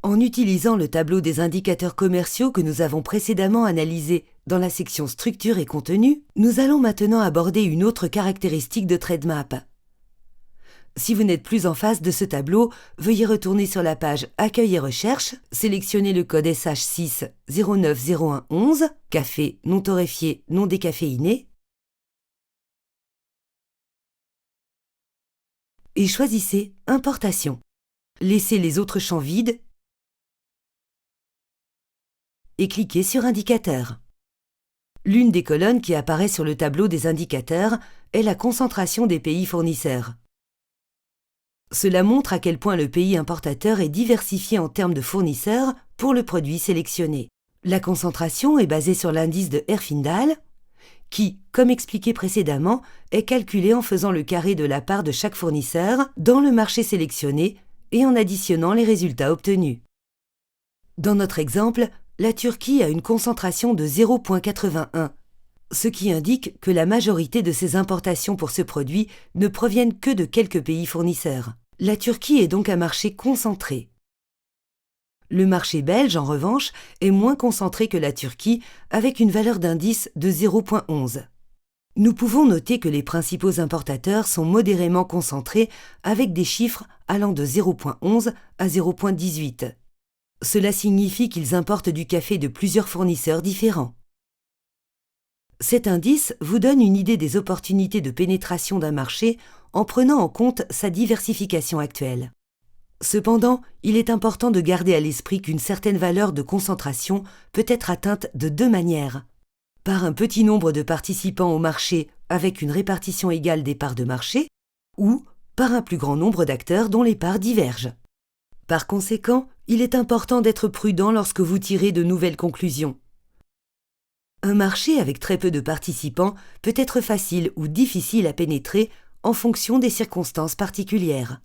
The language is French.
En utilisant le tableau des indicateurs commerciaux que nous avons précédemment analysé dans la section Structure et contenu, nous allons maintenant aborder une autre caractéristique de TradeMap. Si vous n'êtes plus en face de ce tableau, veuillez retourner sur la page Accueil et recherche, sélectionnez le code SH6 090111, café non torréfié non décaféiné, et choisissez Importation. Laissez les autres champs vides et cliquez sur Indicateurs. L'une des colonnes qui apparaît sur le tableau des indicateurs est la concentration des pays fournisseurs. Cela montre à quel point le pays importateur est diversifié en termes de fournisseurs pour le produit sélectionné. La concentration est basée sur l'indice de Herfindahl, qui, comme expliqué précédemment, est calculé en faisant le carré de la part de chaque fournisseur dans le marché sélectionné et en additionnant les résultats obtenus. Dans notre exemple, la Turquie a une concentration de 0,81, ce qui indique que la majorité de ses importations pour ce produit ne proviennent que de quelques pays fournisseurs. La Turquie est donc un marché concentré. Le marché belge, en revanche, est moins concentré que la Turquie, avec une valeur d'indice de 0,11. Nous pouvons noter que les principaux importateurs sont modérément concentrés, avec des chiffres allant de 0,11 à 0,18. Cela signifie qu'ils importent du café de plusieurs fournisseurs différents. Cet indice vous donne une idée des opportunités de pénétration d'un marché en prenant en compte sa diversification actuelle. Cependant, il est important de garder à l'esprit qu'une certaine valeur de concentration peut être atteinte de deux manières. Par un petit nombre de participants au marché avec une répartition égale des parts de marché, ou par un plus grand nombre d'acteurs dont les parts divergent. Par conséquent, il est important d'être prudent lorsque vous tirez de nouvelles conclusions. Un marché avec très peu de participants peut être facile ou difficile à pénétrer en fonction des circonstances particulières.